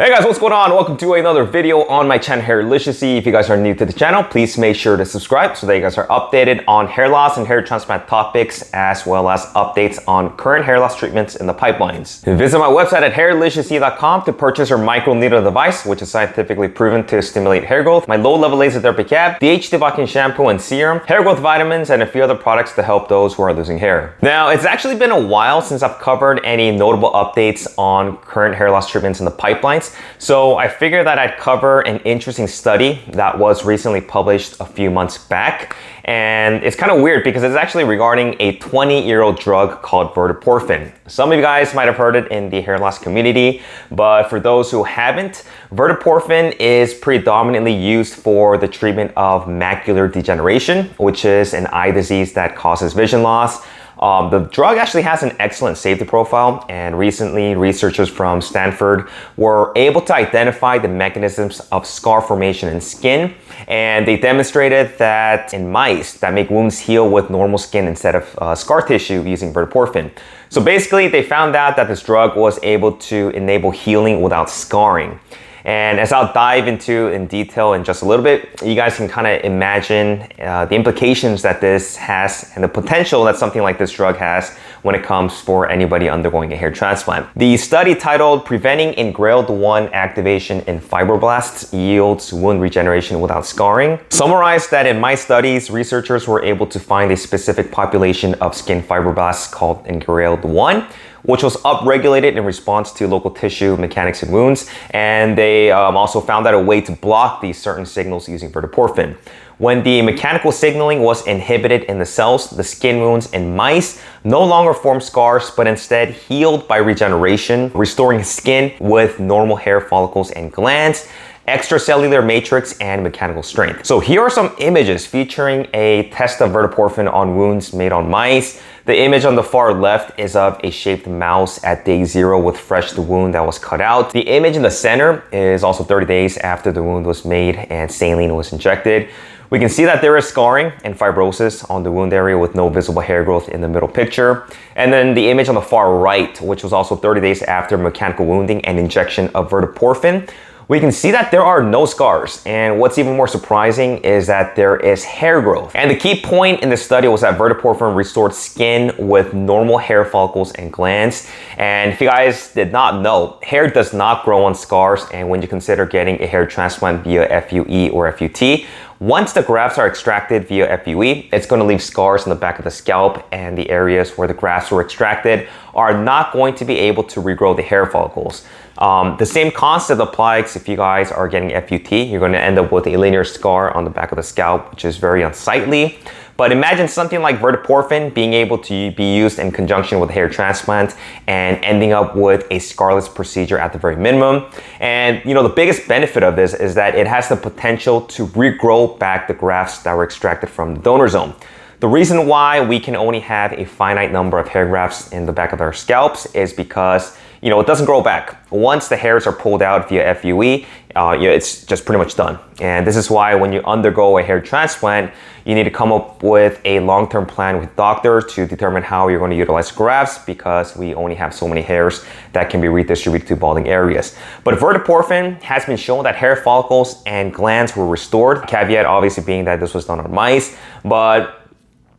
Hey guys, what's going on? Welcome to another video on my channel, Hairliciously. If you guys are new to the channel, please make sure to subscribe so that you guys are updated on hair loss and hair transplant topics, as well as updates on current hair loss treatments in the pipelines. Visit my website at hairliciously.com to purchase your microneedling device, which is scientifically proven to stimulate hair growth, my low-level laser therapy cap, the HT shampoo and serum, hair growth vitamins, and a few other products to help those who are losing hair. Now, it's actually been a while since I've covered any notable updates on current hair loss treatments in the pipelines. So I figured that I'd cover an interesting study that was recently published a few months back. And it's kind of weird because it's actually regarding a 20-year-old drug called verteporfin. Some of you guys might have heard it in the hair loss community, but for those who haven't, verteporfin is predominantly used for the treatment of macular degeneration, which is an eye disease that causes vision loss. The drug actually has an excellent safety profile, and recently researchers from Stanford were able to identify the mechanisms of scar formation in skin, and they demonstrated that in mice that make wounds heal with normal skin instead of scar tissue using verteporfin. So basically they found out that this drug was able to enable healing without scarring. And as I'll dive into in detail in just a little bit, you guys can kind of imagine the implications that this has and the potential that something like this drug has when it comes for anybody undergoing a hair transplant. The study titled "Preventing Engrailed 1 Activation in Fibroblasts Yields Wound Regeneration Without Scarring" summarized that in my studies, researchers were able to find a specific population of skin fibroblasts called engrailed 1, which was upregulated in response to local tissue mechanics in wounds. And they also found out a way to block these certain signals using verteporfin. When the mechanical signaling was inhibited in the cells, the skin wounds in mice no longer formed scars, but instead healed by regeneration, restoring skin with normal hair follicles and glands, extracellular matrix, and mechanical strength. So here are some images featuring a test of verteporfin on wounds made on mice. The image on the far left is of a shaped mouse at day 0 with fresh wound that was cut out. The image in the center is also 30 days after the wound was made and saline was injected. We can see that there is scarring and fibrosis on the wound area with no visible hair growth in the middle picture. And then the image on the far right, which was also 30 days after mechanical wounding and injection of verteporfin, we can see that there are no scars. And what's even more surprising is that there is hair growth. And the key point in the study was that verteporfin restored skin with normal hair follicles and glands. And if you guys did not know, hair does not grow on scars. And when you consider getting a hair transplant via FUE or FUT, once the grafts are extracted via FUE, it's going to leave scars in the back of the scalp, and the areas where the grafts were extracted are not going to be able to regrow the hair follicles. The same concept applies if you guys are getting FUT. You're going to end up with a linear scar on the back of the scalp, which is very unsightly. But imagine something like verteporfin being able to be used in conjunction with a hair transplant and ending up with a scarless procedure at the very minimum. And you know, the biggest benefit of this is that it has the potential to regrow back the grafts that were extracted from the donor zone. The reason why we can only have a finite number of hair grafts in the back of our scalps is because, you know, it doesn't grow back. Once the hairs are pulled out via FUE, it's just pretty much done. And this is why when you undergo a hair transplant, you need to come up with a long-term plan with doctors to determine how you're going to utilize grafts, because we only have so many hairs that can be redistributed to balding areas. But verteporfin has been shown that hair follicles and glands were restored. Caveat obviously being that this was done on mice, but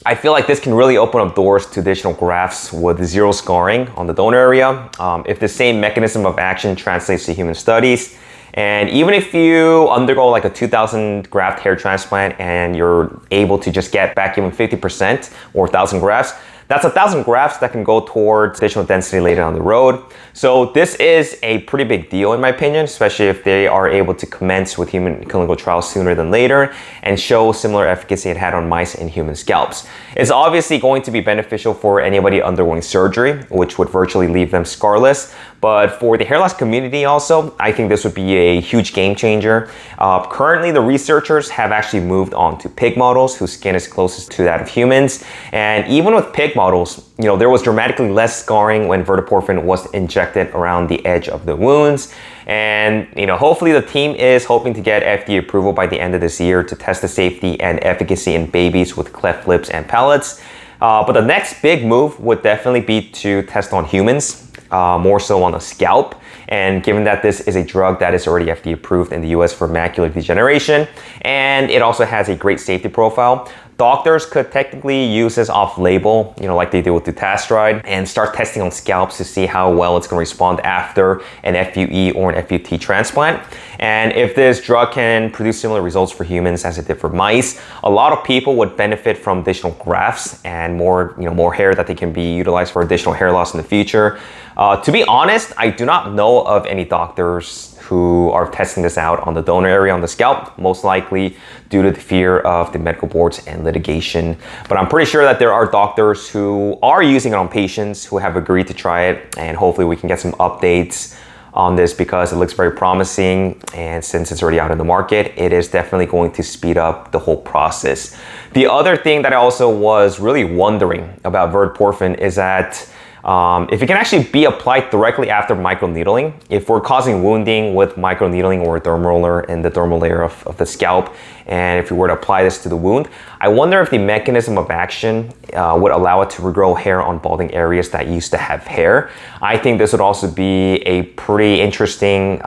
I feel like this can really open up doors to additional grafts with zero scarring on the donor area. If the same mechanism of action translates to human studies, and even if you undergo like a 2,000 graft hair transplant and you're able to just get back even 50% or 1,000 grafts, that's 1,000 grafts that can go towards additional density later down the road. So this is a pretty big deal in my opinion, especially if they are able to commence with human clinical trials sooner than later and show similar efficacy it had on mice and human scalps. It's obviously going to be beneficial for anybody undergoing surgery, which would virtually leave them scarless. But for the hair loss community also, I think this would be a huge game changer. Currently, the researchers have actually moved on to pig models whose skin is closest to that of humans. And even with pig models, you know, there was dramatically less scarring when verteporfin was injected around the edge of the wounds. And, you know, hopefully the team is hoping to get FDA approval by the end of this year to test the safety and efficacy in babies with cleft lips and palates. But the next big move would definitely be to test on humans. more so on the scalp. And given that this is a drug that is already FDA approved in the US for macular degeneration, and it also has a great safety profile, doctors could technically use this off-label, like they do with dutasteride, and start testing on scalps to see how well it's going to respond after an FUE or an FUT transplant. And if this drug can produce similar results for humans as it did for mice, a lot of people would benefit from additional grafts and more hair that they can be utilized for additional hair loss in the future. To be honest, I do not know of any doctors who are testing this out on the donor area on the scalp, most likely due to the fear of the medical boards and litigation. But I'm pretty sure that there are doctors who are using it on patients who have agreed to try it, and hopefully we can get some updates on this because it looks very promising, and since it's already out in the market, it is definitely going to speed up the whole process. The other thing that I also was really wondering about verteporfin is that if it can actually be applied directly after microneedling, if we're causing wounding with microneedling or a dermal roller in the dermal layer of the scalp, and if we were to apply this to the wound, I wonder if the mechanism of action would allow it to regrow hair on balding areas that used to have hair. I think this would also be a pretty interesting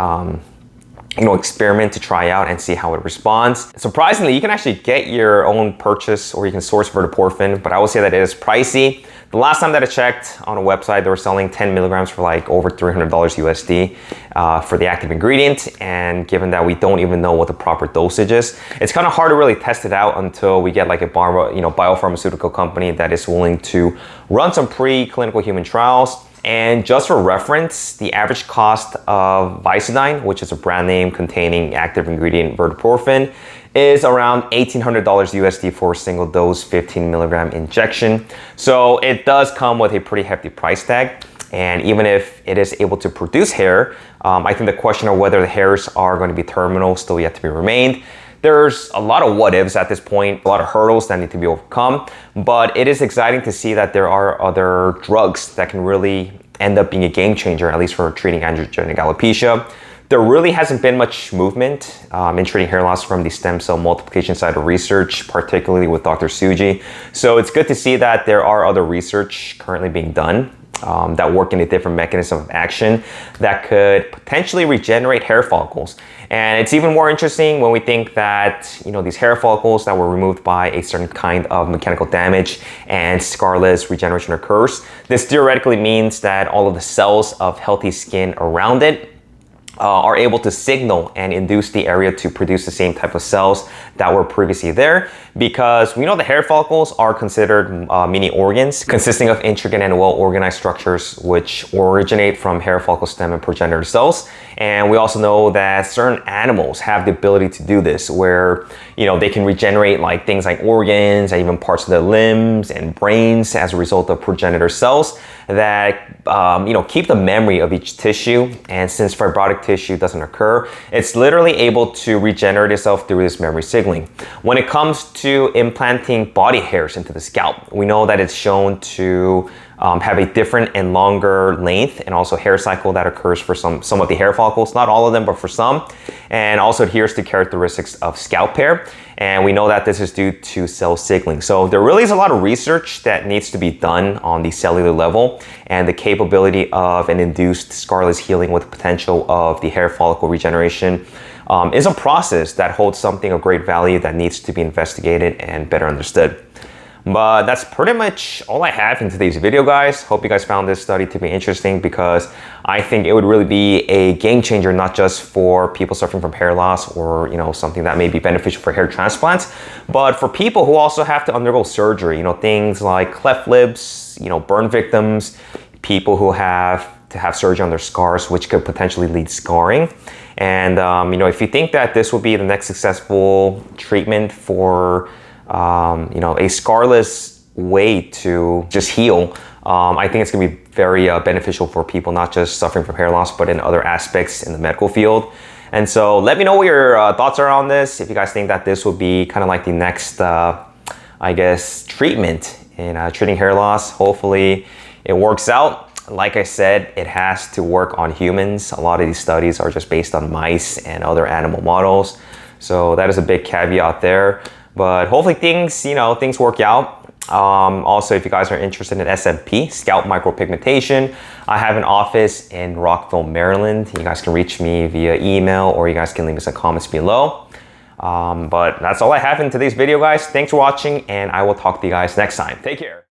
experiment to try out and see how it responds. Surprisingly, you can actually get your own purchase or you can source verteporfin, but I would say that it is pricey. The last time that I checked on a website, they were selling 10 milligrams for like over $300 USD for the active ingredient. And given that we don't even know what the proper dosage is, it's kind of hard to really test it out until we get like a biopharmaceutical company that is willing to run some preclinical human trials. And just for reference, the average cost of Visodine, which is a brand name containing active ingredient verteporfin, is around $1,800 USD for a single dose 15 milligram injection. So it does come with a pretty hefty price tag. And even if it is able to produce hair, I think the question of whether the hairs are going to be terminal still yet to be remained. There's a lot of what ifs at this point, a lot of hurdles that need to be overcome, but it is exciting to see that there are other drugs that can really end up being a game changer, at least for treating androgenic alopecia. There really hasn't been much movement in treating hair loss from the stem cell multiplication side of research, particularly with Dr. Suji. So it's good to see that there are other research currently being done that work in a different mechanism of action that could potentially regenerate hair follicles. And it's even more interesting when we think that, these hair follicles that were removed by a certain kind of mechanical damage and scarless regeneration occurs. This theoretically means that all of the cells of healthy skin around it are able to signal and induce the area to produce the same type of cells that were previously there, because we know the hair follicles are considered mini organs consisting of intricate and well-organized structures which originate from hair follicle stem and progenitor cells. And we also know that certain animals have the ability to do this, where they can regenerate like things like organs and even parts of their limbs and brains as a result of progenitor cells that keep the memory of each tissue. And since fibrotic tissue doesn't occur, it's literally able to regenerate itself through this memory signaling. When it comes to implanting body hairs into the scalp, we know that it's shown to have a different and longer length and also hair cycle that occurs for some of the hair follicles, not all of them, but for some, and also adheres to characteristics of scalp hair. And we know that this is due to cell signaling. So there really is a lot of research that needs to be done on the cellular level, and the capability of an induced scarless healing with potential of the hair follicle regeneration is a process that holds something of great value that needs to be investigated and better understood. But that's pretty much all I have in today's video, guys. Hope you guys found this study to be interesting, because I think it would really be a game changer, not just for people suffering from hair loss or something that may be beneficial for hair transplants, but for people who also have to undergo surgery, things like cleft lips, burn victims, people who have to have surgery on their scars, which could potentially lead scarring. And if you think that this will be the next successful treatment for a scarless way to just heal, I think it's going to be very beneficial for people not just suffering from hair loss, but in other aspects in the medical field. And so let me know what your thoughts are on this. If you guys think that this would be kind of like the next, treatment in treating hair loss. Hopefully it works out. Like I said, it has to work on humans. A lot of these studies are just based on mice and other animal models. So that is a big caveat there. But hopefully things work out. Also, if you guys are interested in SMP, scalp micropigmentation, I have an office in Rockville, Maryland. You guys can reach me via email, or you guys can leave me some comments below. But that's all I have in today's video, guys. Thanks for watching, and I will talk to you guys next time. Take care.